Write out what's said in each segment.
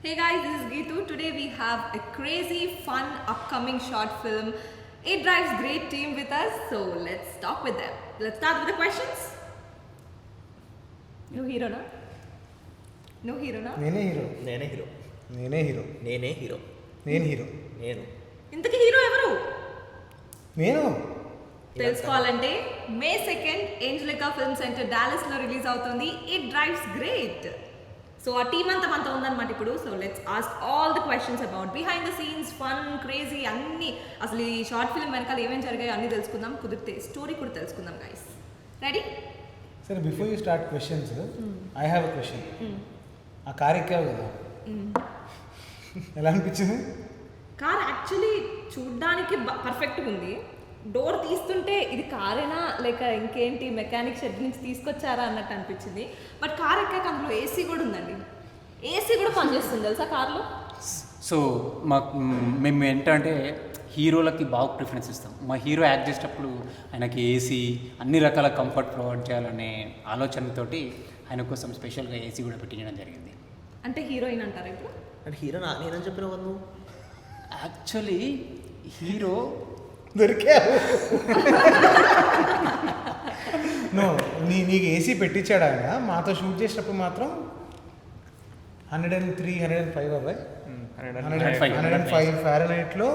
Hey guys, this is Geetu. Today we have a crazy, fun, upcoming short film. It drives great team with us, so let's talk with them. Let's start with the questions. No hero, na? No hero, na? నేనే hero నేనే hero నేనే hero నేనే hero నేను hero నేను ఇంతకీ hero ఎవరు నేను తెలుసుకోవాలంటే మే 2nd ఏంజలికా ఫిల్మ్ సెంటర్ డాలస్ లో రిలీజ్ అవుతుంది. It drives great. సో ఆ టీమ్ అంతా మనతో ఉందన్నమాట ఇప్పుడు. So let's ask all the questions about behind the scenes, fun, crazy అన్ని, అసలు ఈ షార్ట్ ఫిల్మ్ వెనకాల ఏమేమి జరిగాయో అన్ని తెలుసుకుందాం. కుదిరితే స్టోరీ కూడా తెలుసుకుందాం గైస్. రెడీ? సరే, before you start questions I have a question. ఆ కార్ ఎక్కావు కదా, ఎలా అనిపించింది? కార్ యాక్చువల్లీ చూడ్డానికి పర్ఫెక్ట్గా ఉంది. డోర్ తీస్తుంటే ఇది కారేనా లేక ఇంకేంటి మెకానిక్ షెడ్ నుంచి తీసుకొచ్చారా అన్నట్టు అనిపించింది. బట్ కార్ ఎక్కాక అందులో ఏసీ కూడా ఉందండి. ఏసీ కూడా పనిచేస్తుంది తెలుసా కార్లో. సో మేము ఏంటంటే హీరోలకి బాగా ప్రిఫరెన్స్ ఇస్తాం. మా హీరో యాక్ట్ చేసేటప్పుడు ఆయనకి ఏసీ అన్ని రకాల కంఫర్ట్ ప్రొవైడ్ చేయాలనే ఆలోచనతోటి ఆయన కోసం స్పెషల్గా ఏసీ కూడా పెట్టించడం జరిగింది. అంటే హీరోయిన్ అంటారా ఇప్పుడు? అంటే హీరో నేనని చెప్పిన నువ్వు యాక్చువల్లీ హీరో దొరికావు. నో, నీకు ఏసీ పెట్టించాడు ఆయన. మాతో షూట్ చేసినప్పుడు మాత్రం 103, 105 అబ్బాయి 105 ఫారెన్హైట్లో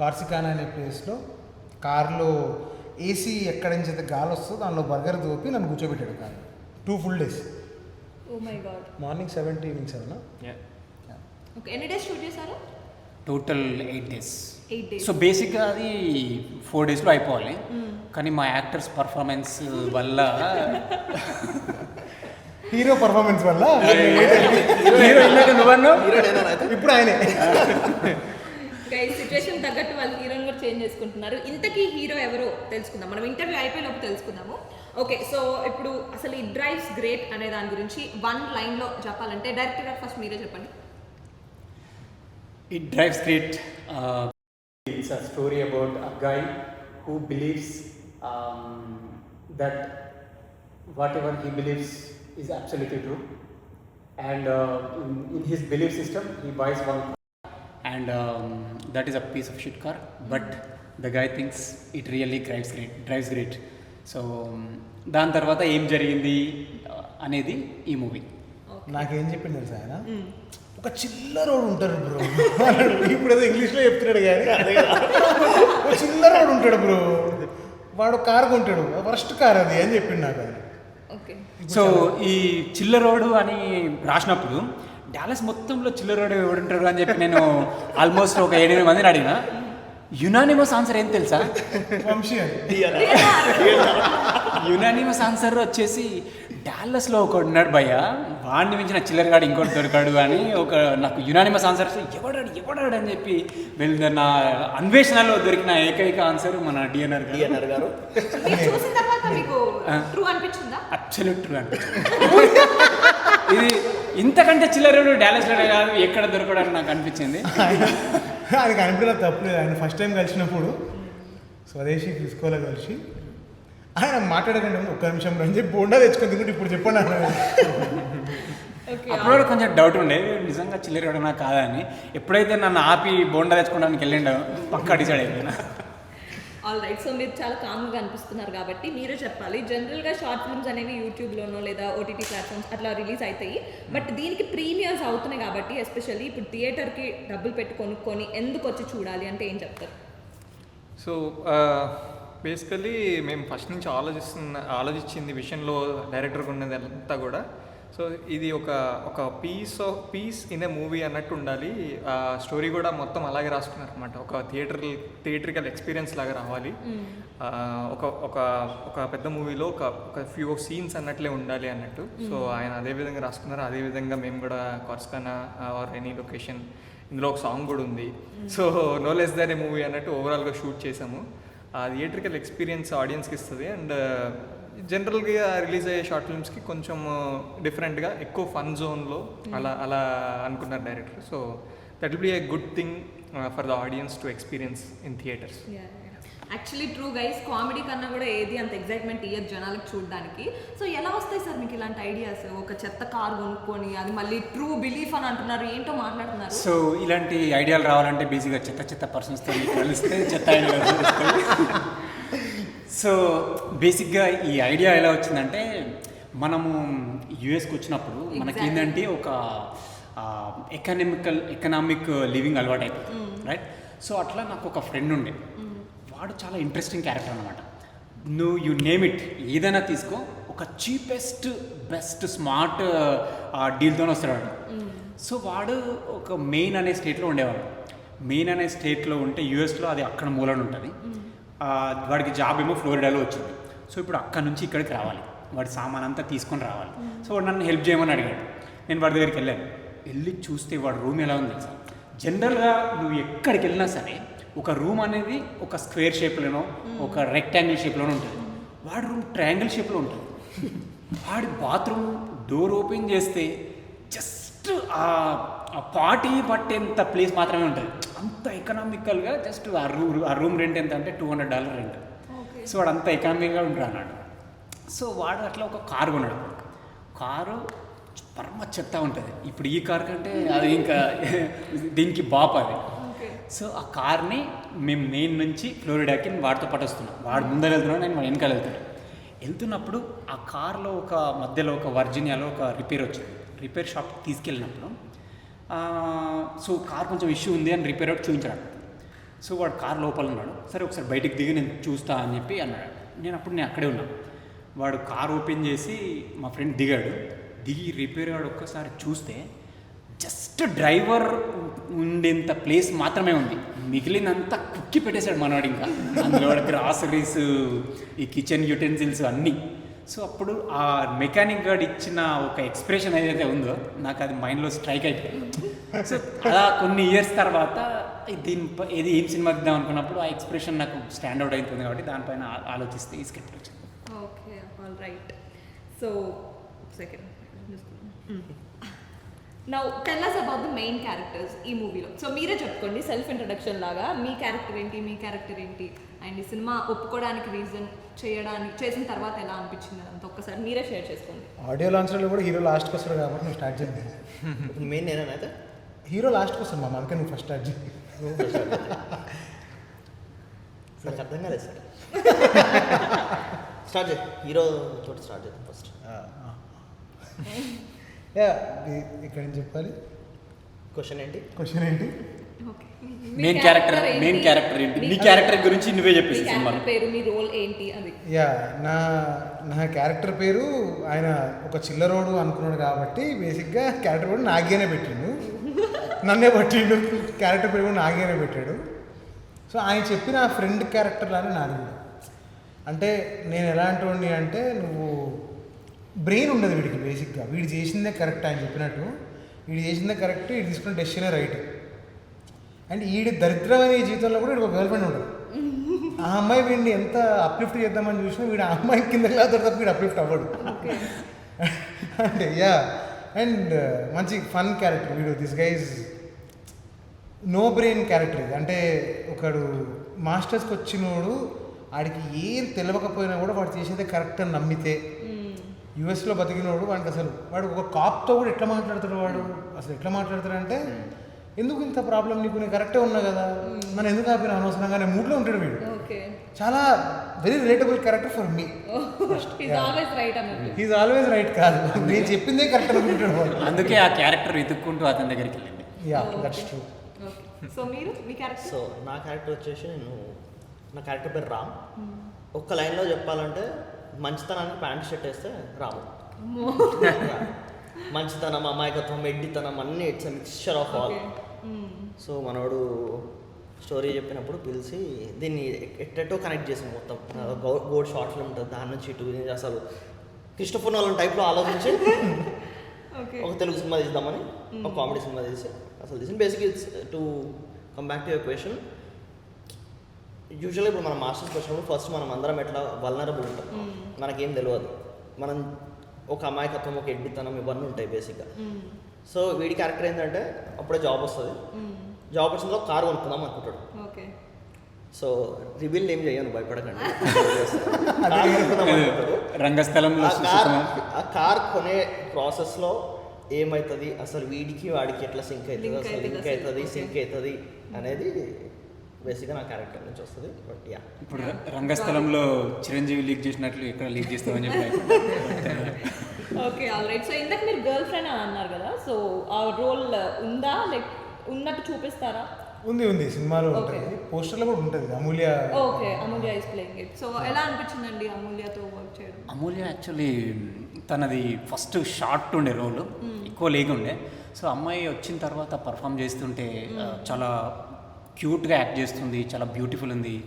కార్సికానా అనే ప్లేస్లో కార్లో ఏసీ ఎక్కడి నుంచి అయితే గాలి వస్తుందో దానిలో బర్గర్ దోపి నన్ను కూర్చోబెట్టాడు car 2 full days. Oh my God. Morning 7 to evening 7. Okay, ఎన్ని డేస్ షూట్ చేశారు? Total 8 days. 8 days. సో బేసిక్గా అది 4 daysలో అయిపోవాలి. కానీ మా యాక్టర్స్ పర్ఫార్మెన్స్ వల్ల హీరో పర్ఫార్మెన్స్ వల్ల హీరో ఇందాక నువ్వన్నా ఇప్పుడు ఆయనే. ఈ సిచ్యువేషన్ తగ్గట్టు వాళ్ళు హీరోని కూడా చేంజ్ చేసుకుంటున్నారు. ఇంతకీ హీరో ఎవరో తెలుసుకుందాం. మనం ఇంటర్వ్యూ అయిపోయేలోపు తెలుసుకుందాము. ఓకే, సో ఇప్పుడు అసలు ఈ డ్రైవ్స్ గ్రేట్ అనే దాని గురించి 1 లైన్లో చెప్పాలంటే డైరెక్టర్ గారు ఫస్ట్ మీరే చెప్పండి. It drives great. It's a story about a guy who believes that whatever he believes is absolutely true, and in his belief system he buys one car, and that is a piece of shit car, but the guy thinks it really drives great. So దాని తర్వాత ఏం జరిగింది అనేది ఈ movie. నాకేం చెప్పింది తెలుసా ఆయన, ఒక చిల్లరోడు ఉంటాడు బ్రో. ఇప్పుడు ఏదో ఇంగ్లీష్లో చెప్తున్నాడు కానీ ఒక చిల్లరోడు ఉంటాడు బ్రో, వాడు కారు కొంటాడు, ఫస్ట్ కార్ అది అని చెప్పిండు నాకు ఆయన. ఓకే, సో ఈ చిల్లరోడు అని రాసినప్పుడు డాలస్ మొత్తంలో చిల్లరోడు ఎవడుంటాడు అని చెప్పి నేను ఆల్మోస్ట్ ఒక 7-8 మందిని అడిగిన. యునానిమస్ ఆన్సర్ ఏం తెలుసా? వంశీ అని. యునానిమస్ ఆన్సర్ వచ్చేసి డాలస్లో ఒకడు ఉన్నాడు భయ్య, వాడిని మించిన చిల్లరగాడు ఇంకోటి దొరికాడు అని ఒక నాకు యునానిమస్ ఆన్సర్ ఎవడాడు అని చెప్పి వెళ్ళి నా అన్వేషణలో దొరికిన ఏకైక ఆన్సర్ మన డిఎన్ఆర్ గారు. చూసిన తర్వాత మీకు ట్రూ అనిపించిందా? అబ్సల్యూట్ ట్రూ అనిపించింది. ఇది ఇంతకంటే చిల్లరడు డాలస్లోనే కాదు ఎక్కడ దొరకడానికి నాకు అనిపించింది. ఆయనకు అనిపించలేదు, తప్పలేదు. ఆయన ఫస్ట్ టైం కలిసినప్పుడు స్వదేశీ తీసుకోలే కలిసి ఆయన మాట్లాడకండి ఒక్క నిమిషం అని చెప్పి బోండా తెచ్చుకుంది కూడా ఇప్పుడు చెప్పండి అన్న. అప్పుడు కొంచెం డౌట్ ఉండే నిజంగా చిల్లరడనా కాదా అని. ఎప్పుడైతే నన్ను ఆపి బోండా తెచ్చుకోవడానికి వెళ్ళిండో పక్కా డిసైడ్ అయిపోయినా. ఆల్ రైట్, సో మీరు చాలా కామ్గా అనిపిస్తున్నారు కాబట్టి మీరే చెప్పాలి. జనరల్గా షార్ట్ ఫిల్మ్స్ అనేవి యూట్యూబ్లోనో లేదా ఓటీటీ ప్లాట్ఫామ్స్ అట్లా రిలీజ్ అవుతాయి. బట్ దీనికి ప్రీమియర్స్ అవుతున్నాయి కాబట్టి ఎస్పెషల్లీ ఇప్పుడు థియేటర్కి డబ్బులు పెట్టి కొనుక్కొని ఎందుకు వచ్చి చూడాలి అంటే ఏం చెప్తారు? సో బేసికలీ మేము ఫస్ట్ నుంచి ఆలోచించింది విషయంలో డైరెక్టర్గా ఉన్నది అంతా కూడా. సో ఇది ఒక పీస్ ఇన్ ఏ మూవీ అన్నట్టు ఉండాలి. ఆ స్టోరీ కూడా మొత్తం అలాగే రాసుకున్నారు అనమాట. ఒక థియేట్రికల్ ఎక్స్పీరియన్స్ లాగా రావాలి. ఒక పెద్ద మూవీలో ఒక ఫ్యూ సీన్స్ అన్నట్లే ఉండాలి అన్నట్టు. సో ఆయన అదే విధంగా రాసుకున్నారు. అదేవిధంగా మేము కూడా కార్స్కానా ఆర్ ఎనీ లొకేషన్, ఇందులో ఒక సాంగ్ కూడా ఉంది. సో నో లెస్ దాన్ ఏ మూవీ అన్నట్టు ఓవరాల్గా షూట్ చేసాము. ఆ థియేట్రికల్ ఎక్స్పీరియన్స్ ఆడియన్స్కి ఇస్తుంది. అండ్ జనరల్గా రిలీజ్ అయ్యే షార్ట్ ఫిల్మ్స్కి కొంచెం డిఫరెంట్గా ఎక్కువ ఫన్ జోన్లో అలా అనుకున్నారు director. So that will be a good thing for the audience to experience in theatres. Actually true guys, comedy కన్నా కూడా ఏది అంత ఎగ్జైట్మెంట్ ఇయ్యదు జనాలకు చూడడానికి. సో ఎలా వస్తాయి సార్ మీకు ఇలాంటి ఐడియాస్? ఒక చెత్త కార్ కొనుక్కొని అది మళ్ళీ ట్రూ బిలీఫ్ అని అంటున్నారు, ఏంటో మాట్లాడుతున్నారు. సో ఇలాంటి ఐడియాలు రావాలంటే బేసిక్గా చెత్త పర్సన్స్తో కలిస్తే చెత్త ఐడియాలు వస్తాయి. సో బేసిక్గా ఈ ఐడియా ఎలా వచ్చిందంటే, మనము యూఎస్కి వచ్చినప్పుడు మనకి ఏంటంటే ఒక ఎకనామిక్ లివింగ్ అలవాటు అయిపోతుంది, రైట్? సో అట్లా నాకు ఒక ఫ్రెండ్ ఉండే, వాడు చాలా ఇంట్రెస్టింగ్ క్యారెక్టర్ అనమాట. యు నేమ్ ఇట్, ఏదైనా తీసుకో, ఒక చీపెస్ట్ బెస్ట్ స్మార్ట్ డీల్తోనే వస్తాడు. సో వాడు ఒక మెయిన్ అనే స్టేట్లో ఉండేవాడు. మెయిన్ అనే స్టేట్లో ఉంటే యూఎస్లో అది అక్కడ మూలన ఉంటుంది. వాడికి జాబ్ ఏమో ఫ్లోరిడాలో వచ్చింది. సో ఇప్పుడు అక్కడ నుంచి ఇక్కడికి రావాలి, వాడి సామాన్ అంతా తీసుకొని రావాలి. సో వాడు నన్ను హెల్ప్ చేయమని అడిగాడు. నేను వాడి దగ్గరికి వెళ్ళి చూస్తే వాడు రూమ్ ఎలా ఉంది తెలుసా? జనరల్గా నువ్వు ఎక్కడికి వెళ్ళినా సరే ఒక రూమ్ అనేది ఒక స్క్వేర్ షేప్లోనో ఒక రెక్టాంగిల్ షేప్లోనో ఉంటుంది. వాడి రూమ్ ట్రయాంగిల్ షేప్లో ఉంటుంది. వాడి బాత్రూమ్ డోర్ ఓపెన్ చేస్తే జస్ట్ ఆ పార్టీ పట్టేంత ప్లేస్ మాత్రమే ఉంటుంది. అంత ఎకనామికల్గా జస్ట్ ఆ రూమ్ రెంట్ ఎంత అంటే $200 రెంట్. సో వాడు అంత ఎకనామిక్గా ఉంటాడు అన్నాడు. సో వాడు అట్లా ఒక కారు కొన్నాడు. కారు పరమ చెత్త ఉంటుంది. ఇప్పుడు ఈ కార్ కంటే అది ఇంకా దీనికి బాప్ అది. సో ఆ కార్ని మేము మెయిన్ నుంచి ఫ్లోరిడాకి వాడితో పాటు వస్తున్నాం. వాడు ముందర వెళ్తున్నాడు, నేను వెనకాల వెళ్తున్నప్పుడు ఆ కార్లో ఒక మధ్యలో ఒక వర్జీనియాలో ఒక రిపేర్ వచ్చింది. రిపేర్ షాప్కి తీసుకెళ్ళినప్పుడు సో కార్ కొంచెం ఇష్యూ ఉంది అని రిపేర్ అవుట్ చూపించాడు. సో వాడు కార్ లోపల ఉన్నాడు. సరే ఒకసారి బయటికి దిగి నేను చూస్తా అని చెప్పి అన్నాడు. నేను అక్కడే ఉన్నాను. వాడు కార్ ఓపెన్ చేసి మా ఫ్రెండ్ దిగి రిపేర్ వాడు ఒక్కసారి చూస్తే జస్ట్ డ్రైవర్ ఉండేంత ప్లేస్ మాత్రమే ఉంది. మిగిలినంతా కుక్కి పెట్టేశాడు మనవాడు. ఇంకా అందులో వాడు గ్రాసరీస్, ఈ కిచెన్ యుటెన్సిల్స్ అన్నీ. సో అప్పుడు ఆ మెకానిక్ గార్డ్ ఇచ్చిన ఒక ఎక్స్ప్రెషన్ ఏదైతే ఉందో నాకు అది మైండ్లో స్ట్రైక్ అయిపోయింది. సో అలా కొన్ని ఇయర్స్ తర్వాత ఏది ఏం సినిమా ఇద్దాం అనుకున్నప్పుడు ఆ ఎక్స్ప్రెషన్ నాకు స్టాండ్ అవుట్ అవుతుంది. కాబట్టి దానిపైన ఆలోచిస్తే ఈ స్క్రిప్ట్ వచ్చింది. Okay, all right. So second now tell us about the main characters ఈ మూవీలో. సో మీరే చెప్పుకోండి సెల్ఫ్ ఇంట్రడక్షన్ లాగా, మీ క్యారెక్టర్ ఏంటి అండ్ ఈ సినిమా ఒప్పుకోవడానికి రీజన్, చేసిన తర్వాత ఎలా అనిపించింది అదంతా ఒక్కసారి మీరే షేర్ చేసుకోండి. ఆడియో లాంచ్లో కూడా హీరో లాస్ట్కి వస్తాడు కాబట్టి నువ్వు స్టార్ట్ చేయండి. మెయిన్ నేనా అయితే హీరో లాస్ట్కి వస్తాను మా మనకే, నువ్వు ఫస్ట్ స్టార్ట్ చేయి. నాకు అర్థం కాలేదు సార్. స్టార్ట్ చేయి, హీరో తోటి స్టార్ట్ చేద్దాం ఫస్ట్. ఇక్కడ ఏం చెప్పాలి? క్వశ్చన్ ఏంటి? ఓకే, మెయిన్ క్యారెక్టర్ ఏంటి? నీ క్యారెక్టర్ గురించి నువ్వే చెప్పేసి సినిమాలో పేరు, మీ రోల్ ఏంటి అది? నా క్యారెక్టర్ పేరు, ఆయన ఒక చిల్లరోడు అనుకున్నాడు కాబట్టి బేసిక్గా క్యారెక్టర్ కూడా నాగేనే పెట్టిండు, నన్నే పట్టిండు. క్యారెక్టర్ పేరు కూడా నాగేనే పెట్టాడు. సో ఆయన చెప్పిన ఫ్రెండ్ క్యారెక్టర్ లానే నాది కూడా. అంటే నేను ఎలాంటి వాడిని అంటే, నువ్వు బ్రెయిన్ ఉండదు వీడికి బేసిక్గా. వీడు చేసిందే కరెక్ట్, ఆయన చెప్పినట్టు వీడు చేసిందే కరెక్ట్, వీడు తీసుకున్న డెసిషనే రైట్. అండ్ వీడి దరిద్రమైన ఈ జీవితంలో కూడా వీడికి ఒక గర్ల్ ఫ్రెండ్ ఉంటుంది. ఆ అమ్మాయి వీడిని ఎంత అప్లిఫ్ట్ చేద్దామని చూసినా వీడు ఆ అమ్మాయి కింద తప్ప వీడు అప్లిఫ్ట్ అవ్వడు. అంటే అండ్ మంచి ఫన్ క్యారెక్టర్ వీడు. This guys no brain character ఇది. అంటే ఒకడు మాస్టర్స్కి వచ్చినోడు, వాడికి ఏం తెలియకపోయినా కూడా వాడు చేసేదే కరెక్ట్ అని నమ్మితే, యూఎస్లో బతికినోడు, వాడికి అసలు వాడు ఒక కాప్తో కూడా ఎట్లా మాట్లాడతాడు, వాడు అసలు ఎట్లా మాట్లాడతాడంటే, ఎందుకు ఇంత ప్రాబ్లం నీకు, నేను కరెక్టే ఉన్నా కదా, నన్ను ఎందుకు ఆపిన అనవసరంగా అనే మూడ్లో ఉంటాడు వీడు. చాలా very relatable character for me. He's always right కాదు, నేను చెప్పిందే కరెక్ట్ అనుకుంటాడు వాడు. అందుకే ఆ క్యారెక్టర్ వెతుక్కుంటూ అతని దగ్గరికి వెళ్ళండి. That's true. సో మీరు మీ క్యారెక్టర్? సో నా క్యారెక్టర్ వచ్చేసి, నా క్యారెక్టర్ పేరు రామ్. ఒక్క లైన్లో చెప్పాలంటే, మంచితనానికి ప్యాంట్ షర్ట్ వేస్తే రాము. మంచితనం, అమాయకత్వం, ఎడ్డితనం అన్నీ it's mixture of all. So మనోడు స్టోరీ చెప్పినప్పుడు పిలిచి దీన్ని ఎట్టెట్టో కనెక్ట్ చేసాం మొత్తం. గోడ్ షార్ట్ ఫిల్మ్ ఉంటుంది, దాని నుంచి ఇటు అసలు క్రిస్టోఫర్ నోలన్ టైప్లో ఆలోచించి ఒక తెలుగు సినిమా తీద్దామని, ఒక కామెడీ సినిమా తీసి అసలు తీసి basic it's to come back to your question. యూజువల్గా ఇప్పుడు మనం మాస్టర్స్కి వచ్చినప్పుడు ఫస్ట్ మనం అందరం ఎట్లా వల్నరబుల్ ఉంటాం, మనకేం తెలియదు. మనం ఒక అమాయకత్వం, ఒక ఎడ్డితనం ఇవన్నీ ఉంటాయి బేసిక్గా. సో వీడి క్యారెక్టర్ ఏంటంటే, అప్పుడే జాబ్ వస్తుంది, జాబ్ వచ్చిన కారు కొనుక్కుందాం అనుకుంటాడు. సో రివీల్ ఏం చేయను, భయపడకండి. రంగస్థలంలో ఆ కార్ కొనే ప్రాసెస్లో ఏమవుతుంది, అసలు వీడికి వాడికి ఎట్లా సింక్ అవుతుంది, అసలు లింక్ అవుతుంది, సింక్ అవుతుంది అనేది బేసిక్గా నా క్యారెక్టర్ నుంచి వస్తుంది. బట్ యా, ఇప్పుడు రంగస్థలంలో చిరంజీవి లీక్ చేసినట్లు ఎక్కడ లీక్ చేస్తామని చెప్పి ఓకే, ఆల్ రైట్. సో ఇందాక మీరు గర్ల్ ఫ్రెండ్ అని అన్నారు కదా, సో ఆ రోల్ ఉందా, లైక్ ఉన్నట్టు చూపిస్తారా? ఉంది సినిమాలో ఉంటుంది, పోస్టర్లో కూడా ఉంటుంది. Amulya. Okay, Amulya is playing it. So ఎలా అనిపించిందండి అమూల్యతో వర్క్ చేయడం? అమూల్య యాక్చువల్లీ తనది ఫస్ట్ షార్ట్ ఉండే రోల్, ఎక్కువ లేకుండే. సో అమ్మాయి వచ్చిన తర్వాత పర్ఫామ్ చేస్తుంటే చాలా క్యూట్గా యాక్ట్ చేస్తుంది, చాలా బ్యూటిఫుల్ ఉంది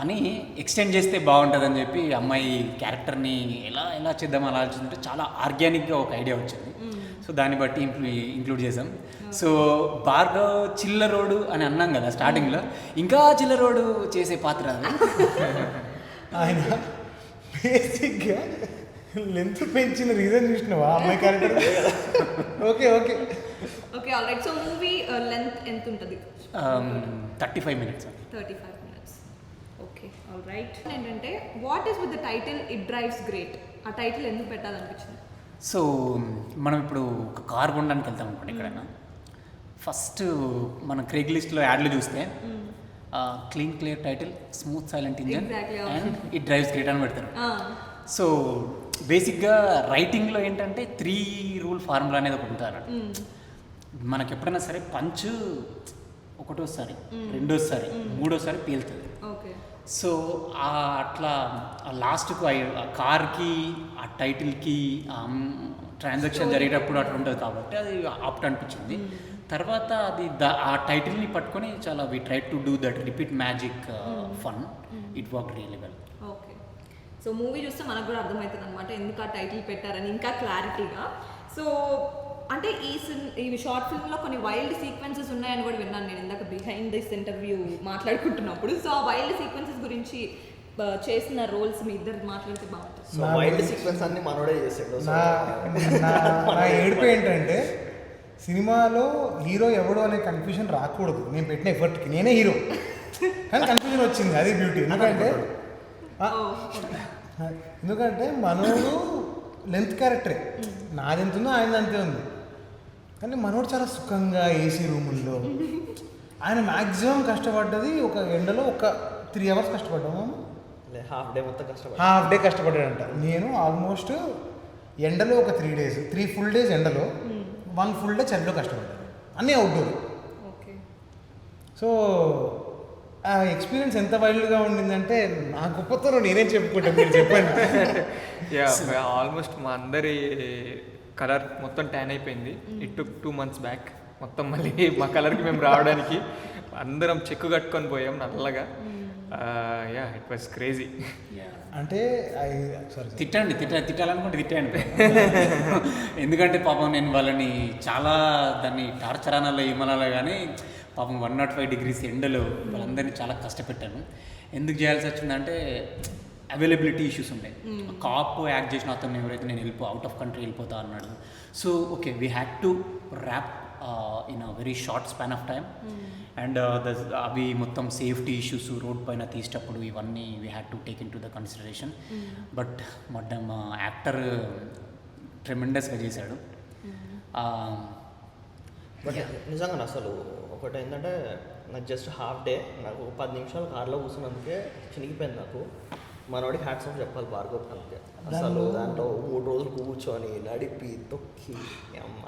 అని ఎక్స్టెండ్ చేస్తే బాగుంటుందని చెప్పి అమ్మాయి క్యారెక్టర్ని ఎలా చేద్దాం అలా ఆలోచిస్తుంటే చాలా ఆర్గానిక్గా ఒక ఐడియా వచ్చింది. సో దాన్ని బట్టి ఇంక్లూడ్ చేసాం. సో భార్గవ్ చిల్లరోడు అని అన్నాం కదా స్టార్టింగ్లో, ఇంకా చిల్లరోడు చేసే పాత్ర అది. ఆయన బేసిక్గా లెంత్ పెంచిన రీజన్ చూసినావా అమ్మాయి character? Okay all right. So movie length ఎంత ఉంటుంది? 35 minutes. 35 minutes. Okay, all right. ఏంటంటే what is with the title it drives great? ఆ టైటిల్ ఎందుకు పెట్టాలనిపించింది? సో మనం ఇప్పుడు ఒక కార్ కొనడానికి వెళ్తాం అనుకోండి ఎక్కడైనా, ఫస్ట్ మన క్రేగ్ లిస్ట్లో యాడ్లు చూస్తే clean clear title, smooth silent engine and it drives great అని పెడతారు. సో బేసిక్గా రైటింగ్లో ఏంటంటే 3 రూల్ ఫార్ములా అనేది ఒకటి ఉంటుంది. మనకి ఎప్పుడైనా సరే పంచ్ ఒకటోసారి, రెండోసారి, మూడోసారి పేలుతుంది. సో అట్లా లాస్ట్కు ఆ కార్కి, ఆ టైటిల్కి ట్రాన్సాక్షన్ జరిగేటప్పుడు అట్లా ఉంటుంది కాబట్టి అది ఆప్ట్ అనిపించింది. తర్వాత అది ఆ టైటిల్ని పట్టుకొని చాలా we try to do that repeat magic fun. It work really well. Okay, so movie చూస్తే మనకు కూడా అర్థమవుతుంది అనమాట ఎందుకు ఆ టైటిల్ పెట్టారని ఇంకా క్లారిటీగా. సో అంటే ఈ షార్ట్ ఫిల్మ్లో కొన్ని వైల్డ్ సీక్వెన్సెస్ ఉన్నాయని కూడా విన్నాను నేను ఇందాక బిహైండ్ దిస్ ఇంటర్వ్యూ మాట్లాడుకుంటున్నప్పుడు. సో ఆ వైల్డ్ సీక్వెన్సెస్ గురించి చేసిన రోల్స్ మీ ఇద్దరు మాట్లాడితే బాగుంటుంది. సో వైల్డ్ సీక్వెన్స్ అన్ని మనోడే చేసాడు. నా ఏడుపు ఏంటంటే సినిమాలో హీరో ఎవడు అనే కన్ఫ్యూజన్ రాకూడదు. నేను పెట్టిన ఎఫర్ట్కి నేనే హీరో కానీ కన్ఫ్యూజన్ వచ్చింది, అది బ్యూటీ. ఎందుకంటే మనోడు లెంత్ క్యారెక్టరే, నాది ఎంత ఉందో ఆయన అంతే ఉంది. కానీ మనోడు చాలా సుఖంగా ఏసీ రూముల్లో, ఆయన మ్యాక్సిమం కష్టపడ్డది ఒక ఎండలో ఒక 3 hours కష్టపడ్డాము. హాఫ్ డే మొత్తం కష్టపడ్డాడంట. నేను ఆల్మోస్ట్ ఎండలో ఒక 3 days, 3 full days ఎండలో, 1 full day చలిలో కష్టపడ్డాను, అన్నీ అవుట్డోర్. సో ఆ ఎక్స్పీరియన్స్ ఎంత వైల్డ్గా ఉండిందంటే నా గొప్పతనం నేనేం చెప్పుకుంటాను, మీరు చెప్పండి. ఆల్మోస్ట్ మా అందరి కలర్ మొత్తం ట్యాన్ అయిపోయింది. ఇట్ టుక్ 2 months బ్యాక్ మొత్తం మళ్ళీ మా కలర్కి మేము రావడానికి అందరం చెక్కు కట్టుకొని పోయాం నల్లగా. It was crazy. అంటే తిట్టాలనుకుంటే తిట్టాను. ఎందుకంటే పాపం నేను వాళ్ళని చాలా దాన్ని టార్చర్ అనాలో ఏమనాలో కానీ పాపం 105 degrees ఎండలో వాళ్ళందరినీ చాలా కష్టపెట్టాను. ఎందుకు చేయాల్సి వచ్చిందంటే అవైలబిలిటీ ఇష్యూస్ ఉంటాయి. కాప్ యాక్ట్ చేసిన అతను ఎవరైతే నేను అవుట్ ఆఫ్ కంట్రీ వెళ్ళిపోతా అన్నాడు. So okay, we had to wrap in a very short span of time. And అవి మొత్తం సేఫ్టీ ఇష్యూస్ రోడ్ పైన తీసేటప్పుడు ఇవన్నీ we had to take in to the consideration. But మా యాక్టర్ ట్రెమెండస్గా చేశాడు. బట్ నిజంగా అసలు ఒకటి ఏంటంటే నాకు జస్ట్ హాఫ్ డే, నాకు 10 నిమిషాలు కార్లో కూర్చున్నందుకే చినిగిపోయింది. నాకు మనోడికి హ్యాట్స్ ఆఫ్ చెప్పాలి భార్గవ్. అందుకే అసలు దాంట్లో 3 రోజులు కూర్చొని నడిపి తొక్కి అమ్మ.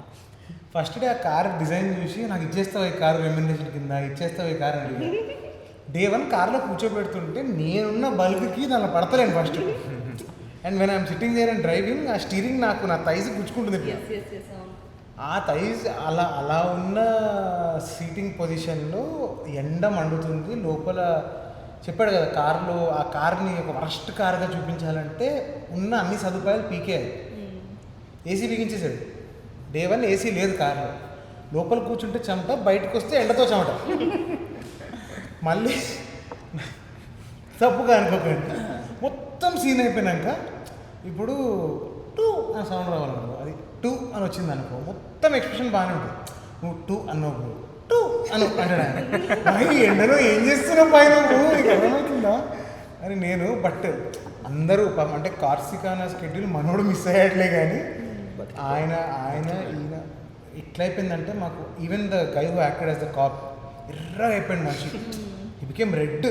ఫస్ట్ డే ఆ కార్ డిజైన్ చూసి నాకు ఇచ్చేస్తావు ఈ కారు రెమ్యునరేషన్ కింద, ఇచ్చేస్తావు ఈ కారు అని. Day 1 కార్లో కూర్చోబెడుతుంటే నేనున్న బల్క్కి దానిలో పడతలేను first. And when I'm sitting there and driving, ఆ స్టీరింగ్ నాకు నా థైస్ గుచ్చుకుంటుంది. ఆ థైస్ అలా ఉన్న సీటింగ్ పొజిషన్లో ఎండ మండుతుంది లోపల. చెప్పాడు కదా కార్లో, ఆ కార్ని ఒక వర్స్ట్ కార్గా చూపించాలంటే ఉన్న అన్ని సదుపాయాలు పీకేయాలి. ఏసీ బిగించేసాడు. Day 1 ఏసీ లేదు కార్లో. లోపల కూర్చుంటే చెమట, బయటకు వస్తే ఎండతో చెమట. మళ్ళీ తప్పుగా అనుకోకండి, మొత్తం సీన్ అయిపోయినాక ఇప్పుడు 2 అని సౌండ్ రావాలనుకో, అది 2 అని వచ్చింది అనుకో, మొత్తం ఎక్స్ప్రెషన్ బాగానే ఉంటుంది. నువ్వు 2 అన్నప్పుడు టూ అని అంటాడు ఆయన. "భాయ్, ఎండలో ఏం చేస్తున్నావు బాయ్ నువ్వు, నీకు అర్థమవుతుందా" అని నేను. బట్ అందరూ అంటే కార్సికానా స్కెడ్యూల్ మనోడు మిస్ అయ్యాట్లే కానీ ఆయన ఈయన ఇట్లా అయిపోయిందంటే మాకు even the guy who acted as the cop ఎర్రగా అయిపోయింది మనిషి. He became red.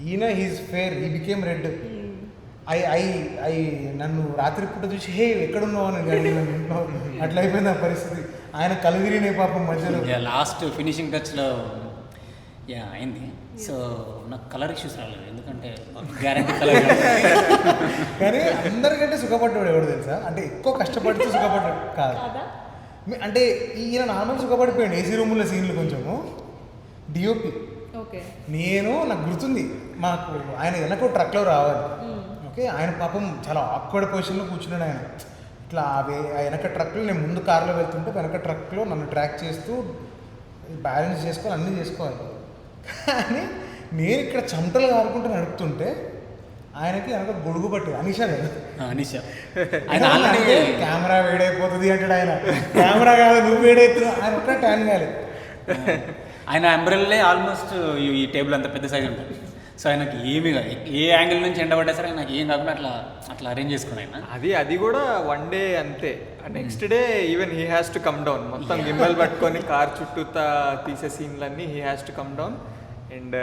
ఈయన he's fair, he became red. I నన్ను రాత్రి పూట చూసి హే ఎక్కడున్నావు అని అడిగినాను ఇంట్లో. అట్లా అయిపోయింది ఆ పరిస్థితి. ఆయన కలుదిరినే పాపం మధ్యలో. లాస్ట్ ఫినిషింగ్ టచ్లో అయింది. సో నాకు కలర్ ఇష్యూస్ రాలేదు, ఎందుకంటే గ్యారంటీ కలర్. కానీ అందరికంటే సుఖపడ్డాడు ఎవడు తెలుసా, అంటే ఎక్కువ కష్టపడితే సుఖపడ్డాడు కాదు. అంటే ఈయన నార్మల్ సుఖపడిపోయాడు ఏసీ రూముల సీన్లు కొంచెము. డిఓపి ఓకే, నాకు గుర్తుంది, మాకు ఆయన వెనక ట్రక్లో రావాలి. ఓకే, ఆయన పాపం చాలా ఆక్వర్డ్ పొజిషన్లో కూర్చున్నాడు. ఆయన ఇట్లా ఆ వెనక ట్రక్లో, నేను ముందు కార్లో వెళ్తుంటే వెనక ట్రక్లో నన్ను ట్రాక్ చేస్తూ బ్యాలెన్స్ చేసుకోవాలి, అన్నీ చేసుకోవాలి. కానీ నేను ఇక్కడ చెమటలు కారుకుంటూ నడుపుతుంటే ఆయనకి వెనక గొడుగు పట్టేది. అనిషా కదా, అనిషా ఆయన ఆల్రెడీ కెమెరా వేడైపోతుంది అంటాడు. ఆయన కెమెరా కాదు నువ్వు వేడైతున్నావు, ఆయన ఒక్క ట్యాన్ కాలేదు. ఆయన అంబ్రెల్లే ఆల్మోస్ట్ ఈ టేబుల్ అంత పెద్ద సైజ్ ఉంటుంది. సో ఆయనకి ఏమి కాదు, ఏ యాంగిల్ నుంచి ఎండబడ్డా సరే నాకు ఏం కాకుండా అట్లా అరేంజ్ చేసుకుని ఆయన అది కూడా వన్ డే అంతే. Next day even he has to come down, మొత్తం గింబల్ పట్టుకొని కార్ చుట్టూతా తీసే సీన్లన్నీ he has to come down. And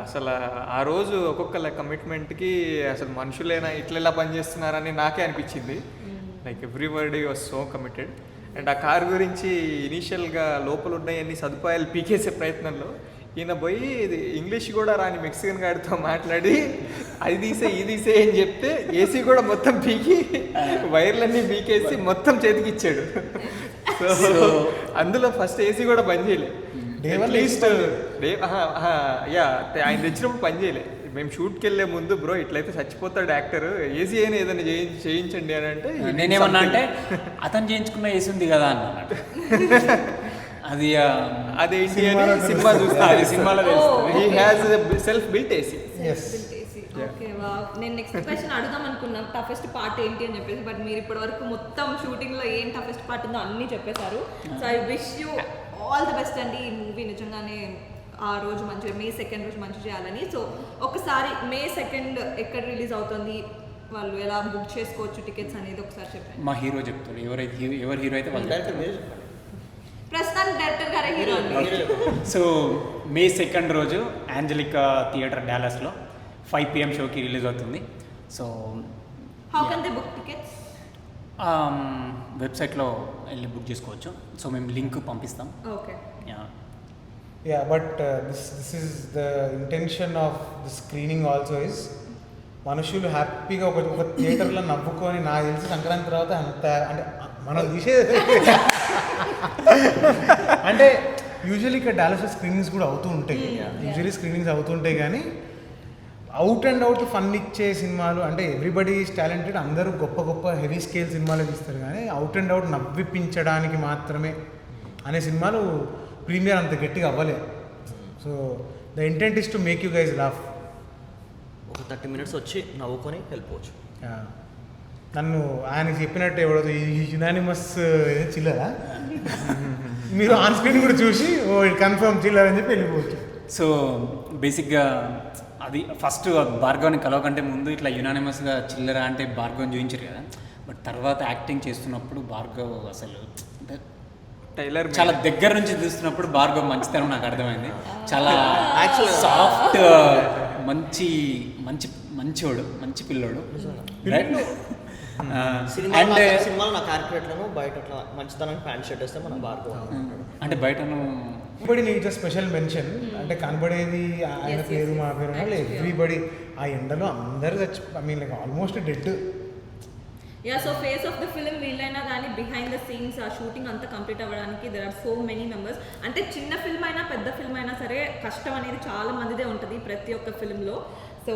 అసలు ఆ రోజు ఒక్కొక్క కమిట్మెంట్కి అసలు మనుషులైనా ఇట్లా పనిచేస్తున్నారని నాకే అనిపించింది. Like everybody was so committed. And ఆ కార్ గురించి ఇనీషియల్గా లోపల ఉన్నాయన్ని సదుపాయాలు పీకేసే ప్రయత్నంలో ఈయన పోయి ఇంగ్లీష్ కూడా రాని మెక్సికన్ గాడితో మాట్లాడి అది తీసే ఇది తీసే అని చెప్తే ఏసీ కూడా మొత్తం పీకి వైర్లన్నీ పీకేసి మొత్తం చేతికి ఇచ్చాడు. సో అందులో ఫస్ట్ ఏసీ కూడా బంద్ చేయలే. అట్లీస్ట్ ఆయన తెచ్చినప్పుడు పని చేయలే. మేము షూట్కి వెళ్ళే ముందు బ్రో ఇట్లయితే చచ్చిపోతాడు యాక్టర్, ఏసీ అయినా ఏదైనా చేయించండి అని అంటే నేనేమన్నా అంటే అతను చేయించుకున్న ఏసీ ఉంది కదా అన్నట్టు. అది అదేంటి అని సినిమా చూస్తా, అది సినిమాలో తెలుస్తుంది. He has self built AC. Okay, నేను నెక్స్ట్ క్వశ్చన్ అడుగుదాం అనుకున్నాను, టఫెస్ట్ పార్ట్ ఏంటి అని చెప్పేసి. బట్ మీరు ఇప్పటి వరకు మొత్తం షూటింగ్ లో ఏం టఫెస్ట్ పార్ట్ ఉందో అన్నీ చెప్పేశారు. So I wish you all the best అండి. ఈ మూవీ నిజంగానే ఆ రోజు మంచిగా May 2 రోజు మంచి చేయాలని. సో ఒకసారి May 2 ఎక్కడ రిలీజ్ అవుతుంది, వాళ్ళు ఎలా బుక్ చేసుకోవచ్చు టికెట్స్ అనేది ఒకసారి చెప్పండి. మా హీరో చెప్తాడు, ఎవరు హీరో అయితే వాళ్ళు డైరెక్టర్ మీరు ప్రస్తుతానికి డైరెక్టర్ గారే హీరో అండి. సో May 2 రోజు యాంజలికా థియేటర్ డాలస్లో 5 PM షోకి రిలీజ్ అవుతుంది. So how can they book tickets? వెబ్సైట్లో వెళ్ళి బుక్ చేసుకోవచ్చు. సో మేము లింక్ పంపిస్తాం. Okay, but this is the intention of the screening also is మనుషులు హ్యాపీగా ఒక థియేటర్లో నవ్వుకొని, నాకు తెలిసి సంక్రాంతి తర్వాత అంత అంటే మనం తీసేది అంటే యూజువల్లీ ఇక్కడ డాలస్లో స్క్రీనింగ్స్ కూడా అవుతూ ఉంటాయి. యూజువల్లీ స్క్రీనింగ్స్ అవుతుంటాయి కానీ అవుట్ అండ్ అవుట్ ఫన్ ఇచ్చే సినిమాలు అంటే ఎవ్రీబడి ఈజ్ టాలెంటెడ్, అందరూ గొప్ప గొప్ప హెవీ స్కేల్ సినిమాలు తీస్తారు. కానీ అవుట్ అండ్ అవుట్ నవ్విపించడానికి మాత్రమే అనే సినిమాలు ప్రీమియర్ అంత గట్టిగా అవ్వలేదు. So the intent is to make you guys laugh. ఒక 30 minutes వచ్చి నవ్వుకొని వెళ్ళిపోవచ్చు. నన్ను ఆయన చెప్పినట్టు ఎవడో యునానిమస్ చిల్లరా మీరు ఆన్ స్క్రీన్ కూడా చూసి ఓ కన్ఫర్మ్ చిల్లర్ అని చెప్పి వెళ్ళిపోవచ్చు. సో బేసిక్గా అది ఫస్ట్ భార్గవ్ని కలవకంటే ముందు ఇట్లా యునానిమస్గా చిల్లర అంటే భార్గవ్ని చూపించారు కదా. బట్ తర్వాత యాక్టింగ్ చేస్తున్నప్పుడు భార్గవ్ అసలు అంటే టైలర్ చాలా దగ్గర నుంచి చూస్తున్నప్పుడు భార్గవ్ మంచితనం నాకు అర్థమైంది. చాలా Actually, సాఫ్ట్, మంచివాడు, మంచి పిల్లోడు. అండ్ సినిమాలో నా క్యారెక్టర్లను బయట అట్లా మంచితనానికి ప్యాంట్ షర్ట్ వేస్తే మన భార్గవ్ అంటే బయటను everybody needs a special mention. అంటే కనబడేది ఆయన పేరు మా పేరు వాళ్ళు ఎవ్రీబడి ఆ ఎండలో అందరూ I mean like almost dead. So face of the film వీళ్ళైనా కానీ బిహైండ్ ద సీన్స్ ఆ షూటింగ్ అంతా కంప్లీట్ అవ్వడానికి there are so many members. అంటే చిన్న ఫిల్మ్ అయినా పెద్ద ఫిల్మ్ అయినా సరే కష్టం అనేది చాలా మందిదే ఉంటుంది ప్రతి ఒక్క ఫిల్మ్లో. సో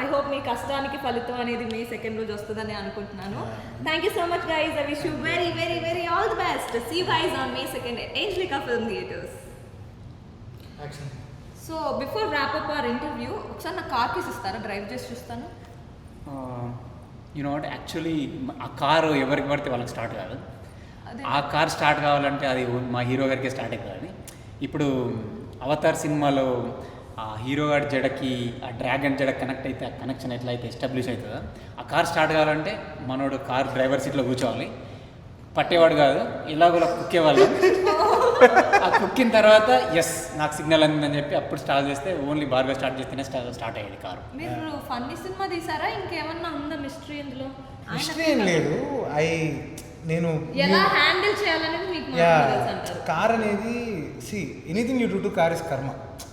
ఐ హోప్ మీ కష్టానికి ఫలితం అనేది May 2 రోజు వస్తుందని అనుకుంటున్నాను. Thank you so much guys. I wish you very very very all the best. See you guys on May 2 at Angelica Film Theatres. So before wrap up our interview ఒకసారి నా car keys ఇస్తారా, drive చేసి చూస్తాను. You know what actually ఆ car ఎవరికి పడితే వాళ్ళకి start కాదు. అదే. ఆ కార్ స్టార్ట్ కావాలంటే అది మా హీరో గారికి స్టార్ట్ అవుతుంది. ఇప్పుడు అవతార్ సినిమాలో ఆ హీరో గారి జడకి ఆ డ్రాగన్ జడ కనెక్ట్ అయితే ఆ కనెక్షన్ ఎట్లయితే ఎస్టాబ్లిష్ అవుతుందో ఆ కార్ స్టార్ట్ కావాలంటే మనోడు కార్ డ్రైవర్ సీట్లో కూర్చోవాలి, పట్టేవాడు కాదు, ఇలాగోలా కుక్కేవాళ్ళు. ఆ కుక్కిన తర్వాత ఎస్ నాకు సిగ్నల్ అందిందని చెప్పి అప్పుడు స్టార్ట్ చేస్తే ఓన్లీ బార్గా స్టార్ట్ చేస్తేనే స్టార్ట్ అయ్యేది కారు. మీరు ఫన్నీ సినిమా తీసారా, ఇంకేమన్నా ఉందా మిస్టరీ ఇందులో? మిస్టరీ ఏం లేదు. నేను ఎలా హ్యాండిల్ చేయాలనేది మీకు మాత్రమే తెలుసు అంటారు. కార్ అనేది anything you do to car is కర్మ.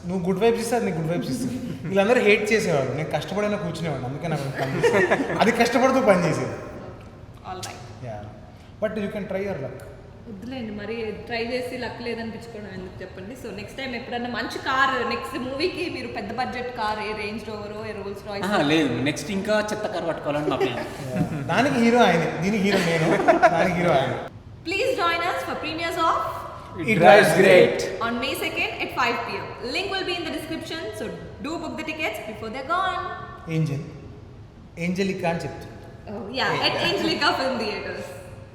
నువ్వు గుడ్ వైబ్స్ ఇస్తే అది నీకు గుడ్ వైబ్స్ ఇస్తుంది. వీళ్ళందరూ హేట్ చేసేవాడు, నేను కష్టపడైనా కూర్చునేవాడు, అందుకే నాకు పని చేసేది. అది కష్టపడుతూ పని చేసేది. All right, but you can try your luck. వద్దులేండి, మరి ట్రై చేసి లక్ లేదనిపించుకోవడం ఎందుకు చెప్పండి. సో నెక్స్ట్ టైం ఎప్పుడన్నా మంచి కార్, నెక్స్ట్ మూవీకి మీరు పెద్ద బడ్జెట్ కార్, ఏ రేంజ్ రోవర్, ఏ రోల్స్ రాయ్స్. లేదు, నెక్స్ట్ ఇంకా చెత్త కారు పట్టుకోవాలని మా ప్లాన్. దానికి హీరో ఆయన, దీనికి హీరో నేను, దానికి హీరో ఆయన. Please join us for premieres of It Drives Great on May 2nd at 5 p.m. Link will be in the description, so do book the tickets before they're gone. ఏంజలికా అని చెప్తుంది. Oh yeah, at Angelica Film Theatres.